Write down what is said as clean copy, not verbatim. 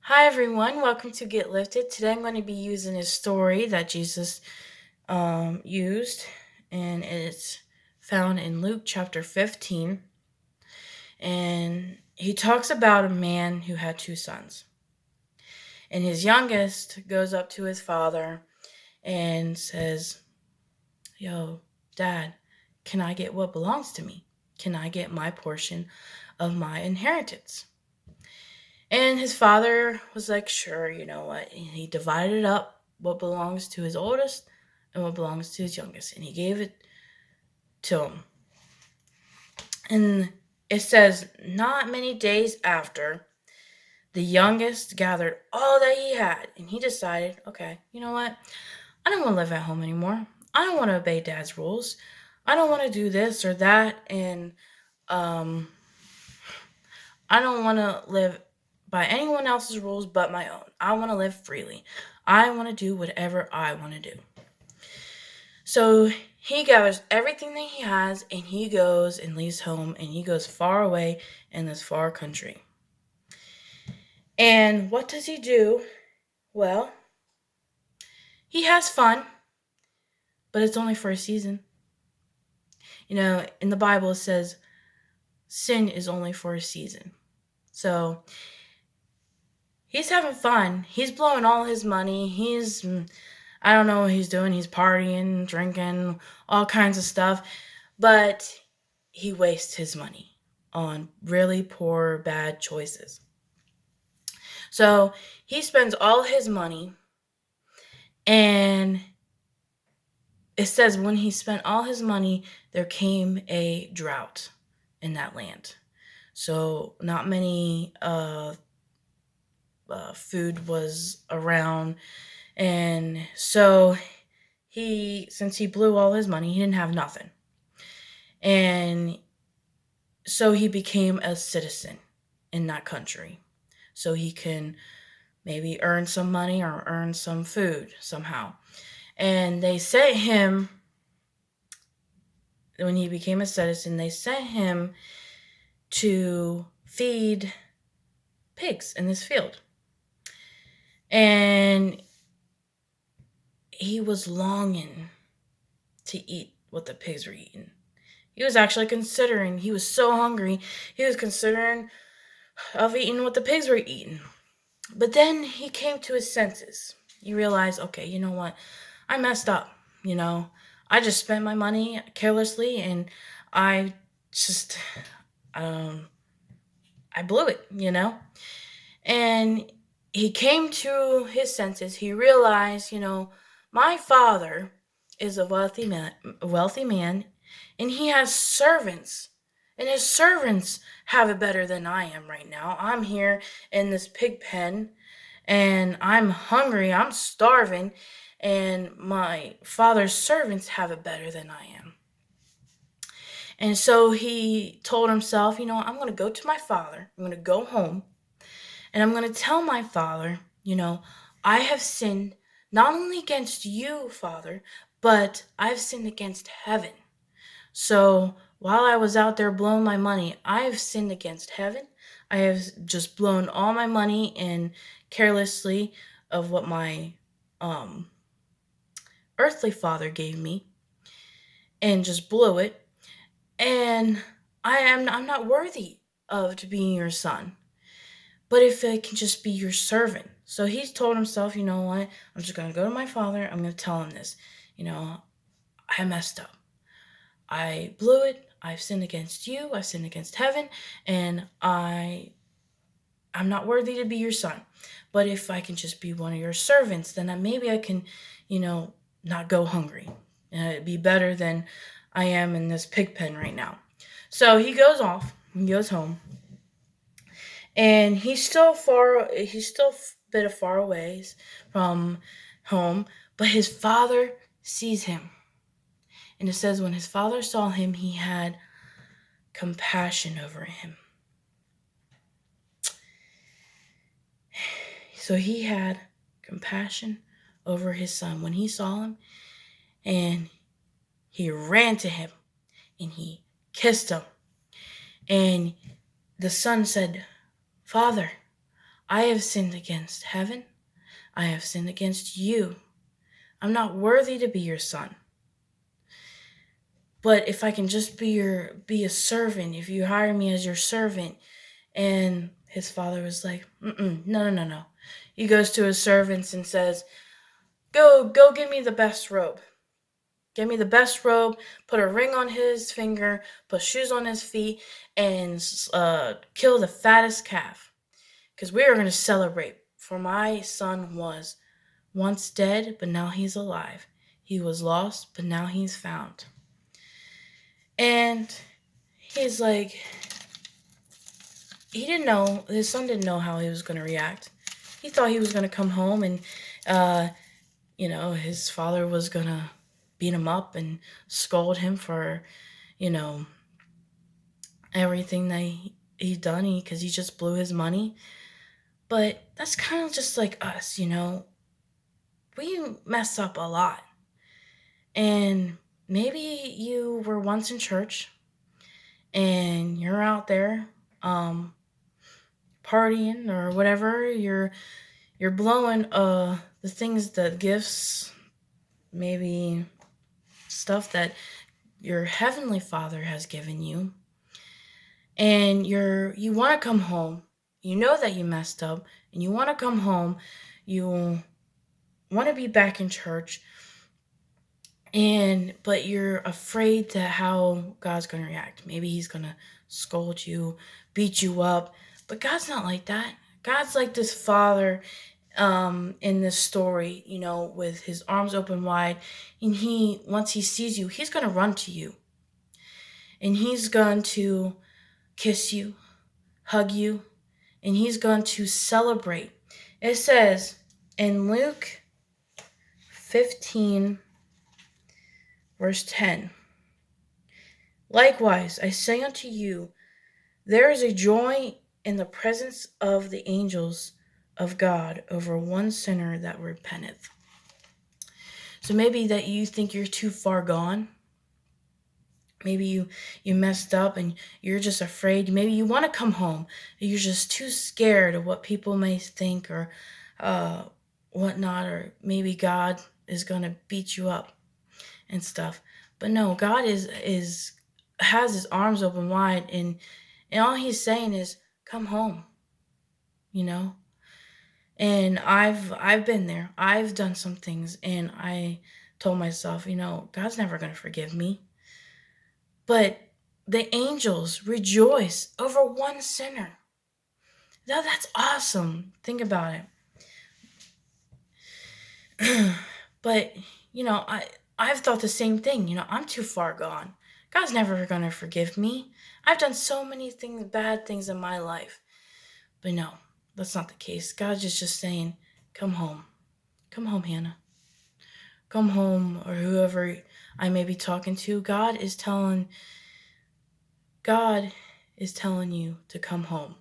Hi, everyone. Welcome to Get Lifted. Today I'm going to be using a story that Jesus used, and it's found in Luke chapter 15. And he talks about a man who had two sons. And his youngest goes up to his father and says, Yo, Dad, can I get what belongs to me? Can I get my portion of my inheritance? And his father was like, sure, you know what? And he divided up what belongs to his oldest and what belongs to his youngest. And he gave it to him. And it says, not many days after, the youngest gathered all that he had. And he decided, okay, you know what? I don't want to live at home anymore. I don't want to obey dad's rules. I don't want to do this or that. And um, I don't want to live by anyone else's rules but my own. I want to live freely. I want to do whatever I want to do. So he gathers everything that he has and he goes and leaves home and he goes far away in this far country. And what does he do? Well, he has fun, but it's only for a season. You know, in the Bible it says sin is only for a season. So he's having fun. He's blowing all his money. I don't know what he's doing. He's partying, drinking, all kinds of stuff. But he wastes his money on really poor, bad choices. So he spends all his money, and it says when he spent all his money, there came a drought in that land. So not many food was around. And so since he blew all his money, he didn't have nothing. And so he became a citizen in that country. So he can maybe earn some money or earn some food somehow. And they sent him, when he became a citizen, they sent him to feed pigs in this field. And he was longing to eat what the pigs were eating. He was actually considering, he was so hungry, he was considering of eating what the pigs were eating. But then he came to his senses. He realized, okay, you know what? I messed up. You know, I just spent my money carelessly and I just, um, I blew it, you know? And he came to his senses. He realized, my father is a wealthy man, and he has servants, and his servants have it better than I am right now. I'm here in this pig pen, and I'm hungry. I'm starving, and my father's servants have it better than I am. And so he told himself, I'm going to go to my father. I'm going to go home and I'm going to tell my father, I have sinned not only against you, Father, but I've sinned against heaven. So while I was out there blowing my money, I have sinned against heaven. I have just blown all my money and carelessly of what my um, earthly father gave me and just blew it. And I'm not worthy of to being your son. But if I can just be your servant. So he's told himself, you know what? I'm just going to go to my father. I'm going to tell him this. I messed up. I blew it. I've sinned against you. I've sinned against heaven. And I'm not worthy to be your son. But if I can just be one of your servants, then maybe I can, not go hungry. It'd be better than I am in this pig pen right now. So he goes off. He goes home. And he's still a bit of far ways from home, but his father sees him. And it says when his father saw him, he had compassion over him. So he had compassion over his son when he saw him, and he ran to him and he kissed him. And the son said, Father, I have sinned against heaven. I have sinned against you. I'm not worthy to be your son. But if I can just be a servant, if you hire me as your servant. And his father was like, no, no, no, no. He goes to his servants and says, go give me the best robe. Give me the best robe, put a ring on his finger, put shoes on his feet, and kill the fattest calf. Because we are going to celebrate. For my son was once dead, but now he's alive. He was lost, but now he's found. And he's like, his son didn't know how he was going to react. He thought he was going to come home and, his father was going to beat him up and scold him for, everything that he done because he just blew his money. But that's kind of just like us, we mess up a lot. And maybe you were once in church and you're out there partying or whatever, you're blowing the gifts, maybe stuff that your heavenly Father has given you, and you want to come home. You know that you messed up and you want to come home. You want to be back in church, but you're afraid to how God's going to react. Maybe he's going to scold you, beat you up, but God's not like that. God's like this Father in this story, with his arms open wide, and once he sees you, he's going to run to you, and he's going to kiss you, hug you, and he's going to celebrate. It says in Luke 15, verse 10, likewise, I say unto you, there is a joy in the presence of the angels of God over one sinner that repenteth. So maybe that you think you're too far gone. Maybe you messed up and you're just afraid. Maybe you want to come home. You're just too scared of what people may think or whatnot. Or maybe God is going to beat you up and stuff. But no, God has his arms open wide, and all he's saying is, come home, And I've been there. I've done some things, and I told myself, God's never going to forgive me. But the angels rejoice over one sinner. Now that's awesome. Think about it. But, I've thought the same thing. I'm too far gone. God's never going to forgive me. I've done so many bad things in my life. But no, that's not the case. God's just saying, come home. Come home, Hannah. Come home, or whoever I may be talking to. God is telling you to come home.